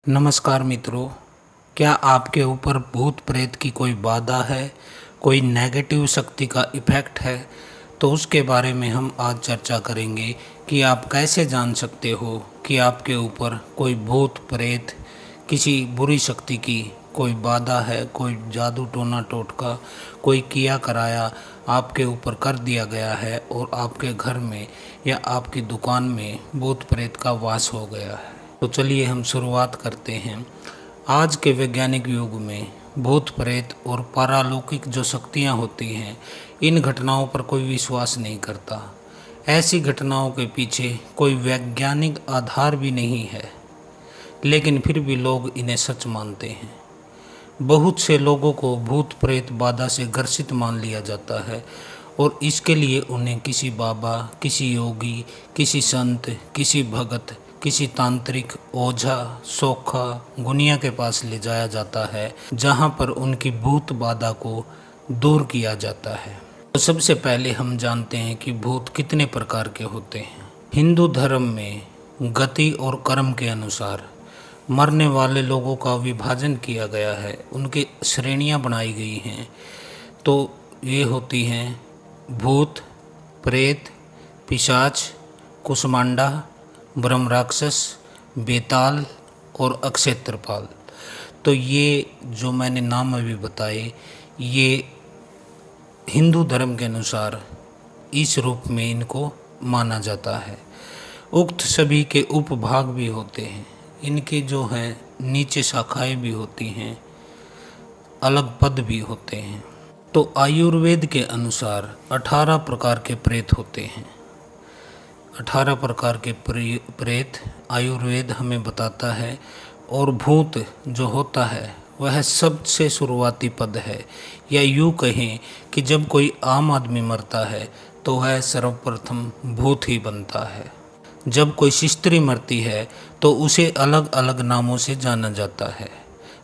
नमस्कार मित्रों, क्या आपके ऊपर भूत प्रेत की कोई बाधा है, कोई नेगेटिव शक्ति का इफ़ेक्ट है? तो उसके बारे में हम आज चर्चा करेंगे कि आप कैसे जान सकते हो कि आपके ऊपर कोई भूत प्रेत, किसी बुरी शक्ति की कोई बाधा है, कोई जादू टोना टोटका, कोई किया कराया आपके ऊपर कर दिया गया है और आपके घर में या आपकी दुकान में भूत प्रेत का वास हो गया है। तो चलिए हम शुरुआत करते हैं। आज के वैज्ञानिक युग में भूत प्रेत और पारलौकिक जो शक्तियाँ होती हैं, इन घटनाओं पर कोई विश्वास नहीं करता। ऐसी घटनाओं के पीछे कोई वैज्ञानिक आधार भी नहीं है, लेकिन फिर भी लोग इन्हें सच मानते हैं। बहुत से लोगों को भूत प्रेत बाधा से ग्रसित मान लिया जाता है और इसके लिए उन्हें किसी बाबा, किसी योगी, किसी संत, किसी भगत, किसी तांत्रिक, ओझा, सोखा, गुनिया के पास ले जाया जाता है, जहां पर उनकी भूत बाधा को दूर किया जाता है। तो सबसे पहले हम जानते हैं कि भूत कितने प्रकार के होते हैं। हिंदू धर्म में गति और कर्म के अनुसार मरने वाले लोगों का विभाजन किया गया है, उनकी श्रेणियां बनाई गई हैं। तो ये होती हैं भूत, प्रेत, पिशाच, कुष्मांडा, ब्रह्म राक्षस, बेताल और अक्षेत्रपाल। तो ये जो मैंने नाम अभी बताए, ये हिंदू धर्म के अनुसार इस रूप में इनको माना जाता है। उक्त सभी के उपभाग भी होते हैं। इनके जो हैं नीचे शाखाएं भी होती हैं, अलग पद भी होते हैं। तो आयुर्वेद के अनुसार 18 प्रकार के प्रेत होते हैं। 18 प्रकार के प्रेत आयुर्वेद हमें बताता है। और भूत जो होता है वह सबसे शुरुआती पद है, या यूँ कहें कि जब कोई आम आदमी मरता है तो वह सर्वप्रथम भूत ही बनता है। जब कोई स्त्री मरती है तो उसे अलग अलग नामों से जाना जाता है,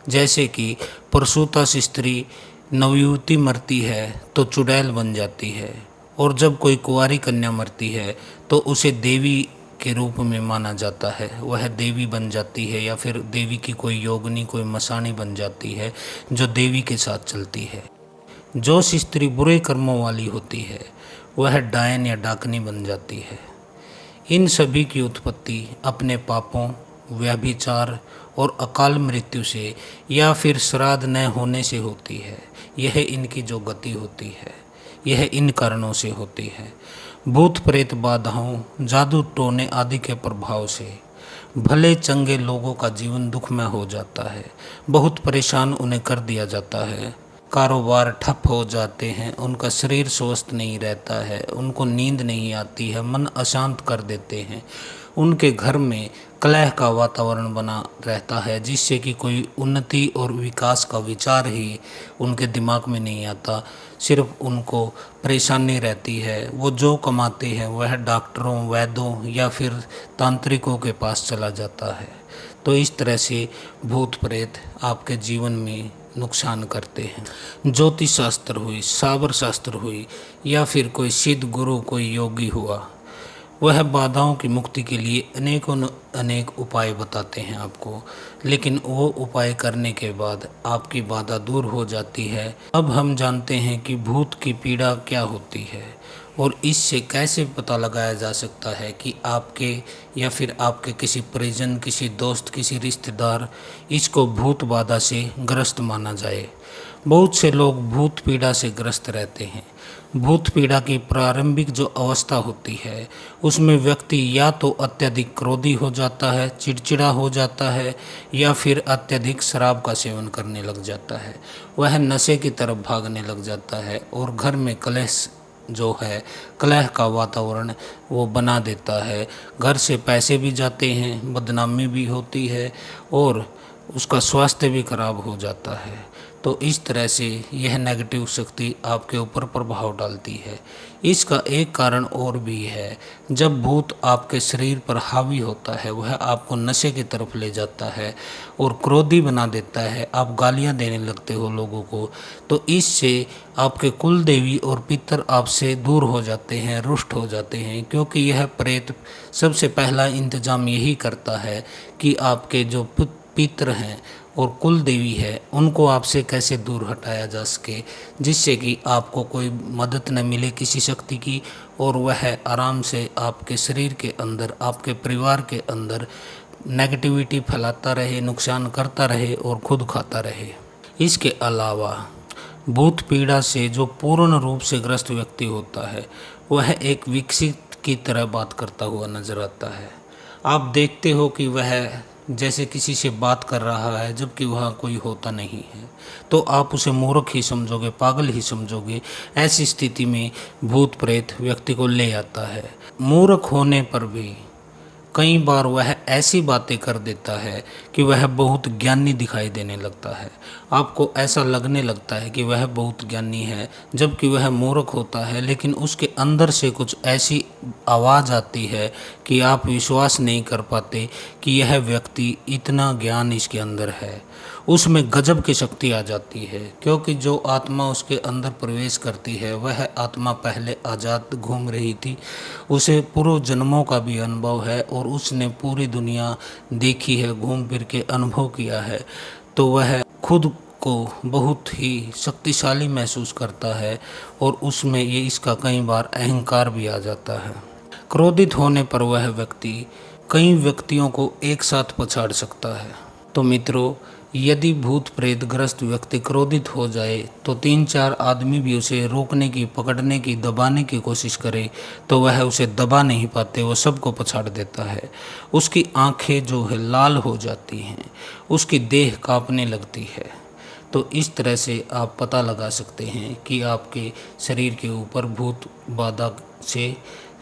जैसे कि प्रसूता स्त्री, नवयुवती मरती है तो चुड़ैल बन जाती है, और जब कोई कुंवारी कन्या मरती है तो उसे देवी के रूप में माना जाता है, वह देवी बन जाती है, या फिर देवी की कोई योगिनी, कोई मसाणी बन जाती है जो देवी के साथ चलती है। जो स्त्री बुरे कर्मों वाली होती है वह डायन या डाकनी बन जाती है। इन सभी की उत्पत्ति अपने पापों, व्यभिचार और अकाल मृत्यु से या फिर श्राद्ध न होने से होती है। यह इनकी जो गति होती है, यह इन कारणों से होती है। भूत प्रेत बाधाओं, जादू टोने आदि के प्रभाव से भले चंगे लोगों का जीवन दुखमय हो जाता है, बहुत परेशान उन्हें कर दिया जाता है। कारोबार ठप हो जाते हैं, उनका शरीर स्वस्थ नहीं रहता है, उनको नींद नहीं आती है, मन अशांत कर देते हैं। उनके घर में कलह का वातावरण बना रहता है, जिससे कि कोई उन्नति और विकास का विचार ही उनके दिमाग में नहीं आता। सिर्फ उनको परेशानी रहती है। वो जो कमाते हैं वह डॉक्टरों, वैद्यों या फिर तांत्रिकों के पास चला जाता है। तो इस तरह से भूत प्रेत आपके जीवन में नुकसान करते हैं। ज्योतिष शास्त्र हुई, साबर शास्त्र हुई, या फिर कोई सिद्ध गुरु, कोई योगी हुआ, वह बाधाओं की मुक्ति के लिए अनेकों अनेक उपाय बताते हैं आपको, लेकिन वो उपाय करने के बाद आपकी बाधा दूर हो जाती है। अब हम जानते हैं कि भूत की पीड़ा क्या होती है और इससे कैसे पता लगाया जा सकता है कि आपके या फिर आपके किसी परिजन, किसी दोस्त, किसी रिश्तेदार इसको भूत बाधा से ग्रस्त माना जाए। बहुत से लोग भूत पीड़ा से ग्रस्त रहते हैं। भूत पीड़ा की प्रारंभिक जो अवस्था होती है उसमें व्यक्ति या तो अत्यधिक क्रोधी हो जाता है, चिड़चिड़ा हो जाता है, या फिर अत्यधिक शराब का सेवन करने लग जाता है। वह नशे की तरफ भागने लग जाता है और घर में कलेश जो है, कलह का वातावरण वो बना देता है। घर से पैसे भी जाते हैं, बदनामी भी होती है और उसका स्वास्थ्य भी खराब हो जाता है। तो इस तरह से यह नेगेटिव शक्ति आपके ऊपर प्रभाव डालती है। इसका एक कारण और भी है, जब भूत आपके शरीर पर हावी होता है वह आपको नशे की तरफ ले जाता है और क्रोधी बना देता है, आप गालियां देने लगते हो लोगों को। तो इससे आपके कुल देवी और पितर आपसे दूर हो जाते हैं, रुष्ट हो जाते हैं, क्योंकि यह प्रेत सबसे पहला इंतजाम यही करता है कि आपके जो पितृ हैं और कुल देवी है, उनको आपसे कैसे दूर हटाया जा सके, जिससे कि आपको कोई मदद न मिले किसी शक्ति की और वह आराम से आपके शरीर के अंदर, आपके परिवार के अंदर नेगेटिविटी फैलाता रहे, नुकसान करता रहे और खुद खाता रहे। इसके अलावा भूत पीड़ा से जो पूर्ण रूप से ग्रस्त व्यक्ति होता है वह एक विकसित की तरह बात करता हुआ नजर आता है। आप देखते हो कि वह जैसे किसी से बात कर रहा है जबकि वहाँ कोई होता नहीं है, तो आप उसे मूर्ख ही समझोगे, पागल ही समझोगे। ऐसी स्थिति में भूत प्रेत व्यक्ति को ले आता है। मूर्ख होने पर भी कई बार वह ऐसी बातें कर देता है कि वह बहुत ज्ञानी दिखाई देने लगता है। आपको ऐसा लगने लगता है कि वह बहुत ज्ञानी है जबकि वह मूर्ख होता है, लेकिन उसके अंदर से कुछ ऐसी आवाज़ आती है कि आप विश्वास नहीं कर पाते कि यह व्यक्ति इतना ज्ञान इसके अंदर है। उसमें गजब की शक्ति आ जाती है, क्योंकि जो आत्मा उसके अंदर प्रवेश करती है वह आत्मा पहले आज़ाद घूम रही थी, उसे पूर्व जन्मों का भी अनुभव है और उसने पूरी दुनिया देखी है, घूम फिर के अनुभव किया है, तो वह खुद को बहुत ही शक्तिशाली महसूस करता है और उसमें ये इसका कई बार अहंकार भी आ जाता है। क्रोधित होने पर वह व्यक्ति कई व्यक्तियों को एक साथ पछाड़ सकता है। तो मित्रों, यदि भूत प्रेत ग्रस्त व्यक्ति क्रोधित हो जाए तो 3-4 आदमी भी उसे रोकने की, पकड़ने की, दबाने की कोशिश करे तो वह उसे दबा नहीं पाते, वो सबको पछाड़ देता है। उसकी आंखें जो है लाल हो जाती हैं, उसकी देह कांपने लगती है। तो इस तरह से आप पता लगा सकते हैं कि आपके शरीर के ऊपर भूत बाधा से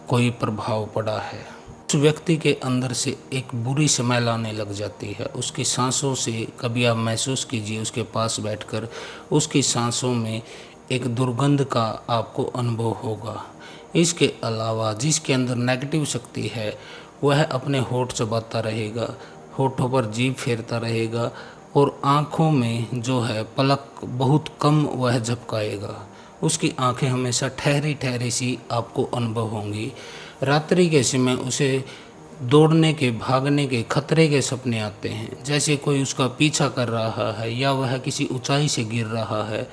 कोई प्रभाव पड़ा है। उस व्यक्ति के अंदर से एक बुरी स्मेल आने लग जाती है, उसकी सांसों से। कभी आप महसूस कीजिए उसके पास बैठकर, उसकी सांसों में एक दुर्गंध का आपको अनुभव होगा। इसके अलावा जिसके अंदर नेगेटिव शक्ति है वह अपने होठ चबाता रहेगा, होठों पर जीभ फेरता रहेगा और आँखों में जो है पलक बहुत कम वह झपकाएगा। उसकी आंखें हमेशा ठहरी ठहरी सी आपको अनुभव होंगी। रात्रि के समय उसे दौड़ने के, भागने के, खतरे के सपने आते हैं, जैसे कोई उसका पीछा कर रहा है या वह किसी ऊंचाई से गिर रहा है।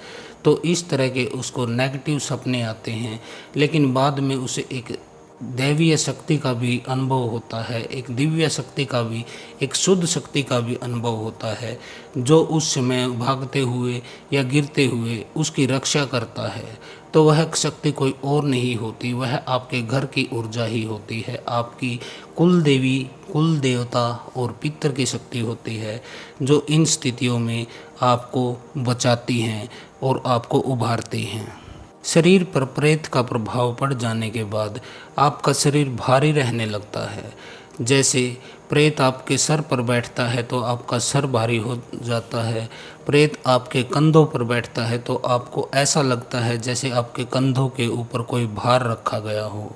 तो इस तरह के उसको नेगेटिव सपने आते हैं, लेकिन बाद में उसे एक दैवीय शक्ति का भी अनुभव होता है, एक दिव्य शक्ति का भी, एक शुद्ध शक्ति का भी अनुभव होता है, जो उस समय भागते हुए या गिरते हुए उसकी रक्षा करता है। तो वह शक्ति कोई और नहीं होती, वह आपके घर की ऊर्जा ही होती है, आपकी कुल देवी, कुल देवता और पितर की शक्ति होती है, जो इन स्थितियों में आपको बचाती हैं और आपको उभारती हैं। शरीर पर प्रेत का प्रभाव पड़ जाने के बाद आपका शरीर भारी रहने लगता है। जैसे प्रेत आपके सर पर बैठता है तो आपका सर भारी हो जाता है। प्रेत आपके कंधों पर बैठता है तो आपको ऐसा लगता है जैसे आपके कंधों के ऊपर कोई भार रखा गया हो,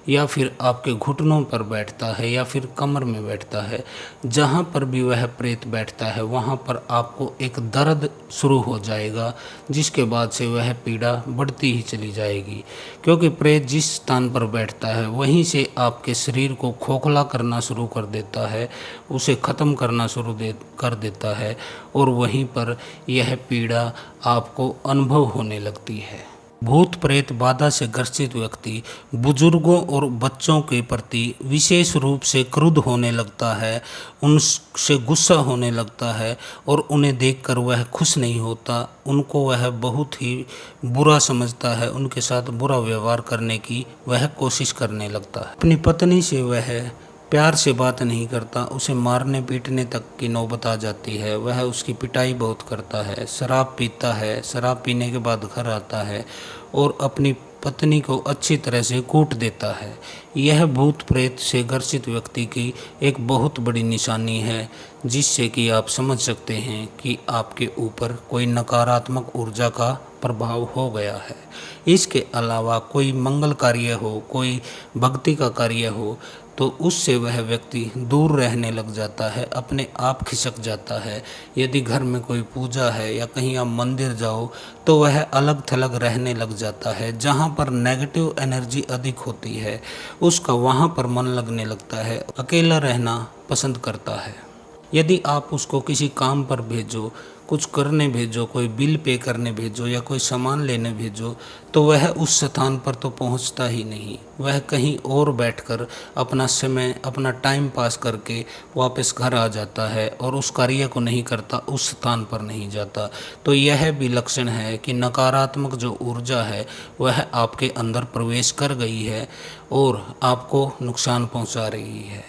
या फिर आपके घुटनों पर बैठता है या फिर कमर में बैठता है। जहाँ पर भी वह प्रेत बैठता है वहाँ पर आपको एक दर्द शुरू हो जाएगा, जिसके बाद से वह पीड़ा बढ़ती ही चली जाएगी, क्योंकि प्रेत जिस स्थान पर बैठता है वहीं से आपके शरीर को खोखला करना शुरू कर देता है, उसे ख़त्म करना शुरू कर देता है और वहीं पर यह पीड़ा आपको अनुभव होने लगती है। भूत प्रेत बाधा से ग्रसित व्यक्ति बुजुर्गों और बच्चों के प्रति विशेष रूप से क्रुद्ध होने लगता है, उनसे गुस्सा होने लगता है और उन्हें देखकर वह खुश नहीं होता, उनको वह बहुत ही बुरा समझता है, उनके साथ बुरा व्यवहार करने की वह कोशिश करने लगता है। अपनी पत्नी से वह प्यार से बात नहीं करता, उसे मारने पीटने तक की नौबत आ जाती है। वह उसकी पिटाई बहुत करता है, शराब पीता है, शराब पीने के बाद घर आता है और अपनी पत्नी को अच्छी तरह से कूट देता है। यह भूत प्रेत से ग्रसित व्यक्ति की एक बहुत बड़ी निशानी है, जिससे कि आप समझ सकते हैं कि आपके ऊपर कोई नकारात्मक ऊर्जा का प्रभाव हो गया है। इसके अलावा कोई मंगल कार्य हो, कोई भक्ति का कार्य हो, तो उससे वह व्यक्ति दूर रहने लग जाता है, अपने आप खिसक जाता है। यदि घर में कोई पूजा है या कहीं आप मंदिर जाओ तो वह अलग थलग रहने लग जाता है। जहाँ पर नेगेटिव एनर्जी अधिक होती है उसका वहाँ पर मन लगने लगता है, अकेला रहना पसंद करता है। यदि आप उसको किसी काम पर भेजो, कुछ करने भेजो, कोई बिल पे करने भेजो या कोई सामान लेने भेजो, तो वह उस स्थान पर तो पहुंचता ही नहीं। वह कहीं और बैठकर अपना समय, अपना टाइम पास करके वापस घर आ जाता है और उस कार्य को नहीं करता, उस स्थान पर नहीं जाता। तो यह भी लक्षण है कि नकारात्मक जो ऊर्जा है वह आपके अंदर प्रवेश कर गई है और आपको नुकसान पहुंचा रही है।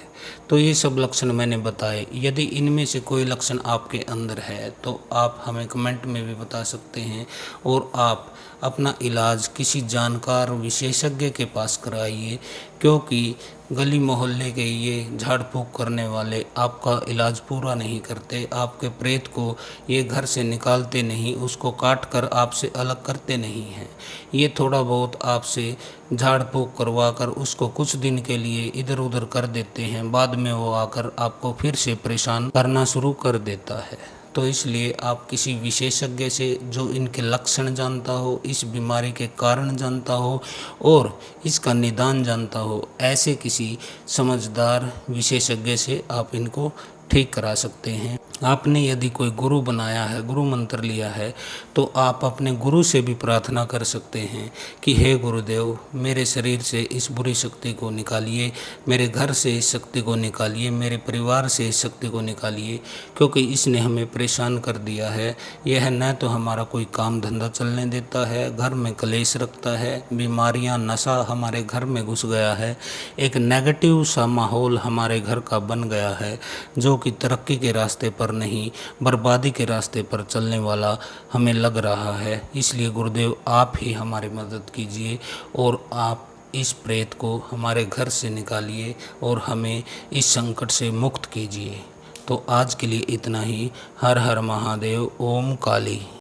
तो ये सब लक्षण मैंने बताए। यदि इनमें से कोई लक्षण आपके अंदर है तो आप हमें कमेंट में भी बता सकते हैं और आप अपना इलाज किसी जानकार विशेषज्ञ के पास कराइए, क्योंकि गली मोहल्ले के ये झाड़ फूँक करने वाले आपका इलाज पूरा नहीं करते। आपके प्रेत को ये घर से निकालते नहीं, उसको काट कर आपसे अलग करते नहीं हैं। ये थोड़ा बहुत आपसे झाड़ फूँक करवा कर उसको कुछ दिन के लिए इधर उधर कर देते हैं, बाद में वो आकर आपको फिर से परेशान करना शुरू कर देता है। तो इसलिए आप किसी विशेषज्ञ से जो इनके लक्षण जानता हो, इस बीमारी के कारण जानता हो और इसका निदान जानता हो, ऐसे किसी समझदार विशेषज्ञ से आप इनको ठीक करा सकते हैं। आपने यदि कोई गुरु बनाया है, गुरु मंत्र लिया है, तो आप अपने गुरु से भी प्रार्थना कर सकते हैं कि हे गुरुदेव, मेरे शरीर से इस बुरी शक्ति को निकालिए, मेरे घर से इस शक्ति को निकालिए, मेरे परिवार से इस शक्ति को निकालिए, क्योंकि इसने हमें परेशान कर दिया है। यह न तो हमारा कोई काम धंधा चलने देता है, घर में कलेश रखता है, बीमारियां, नशा हमारे घर में घुस गया है, एक नेगेटिव सा माहौल हमारे घर का बन गया है, जो कि तरक्की के रास्ते पर नहीं, बर्बादी के रास्ते पर चलने वाला हमें लग रहा है। इसलिए गुरुदेव, आप ही हमारी मदद कीजिए और आप इस प्रेत को हमारे घर से निकालिए और हमें इस संकट से मुक्त कीजिए। तो आज के लिए इतना ही। हर हर महादेव। ओम काली।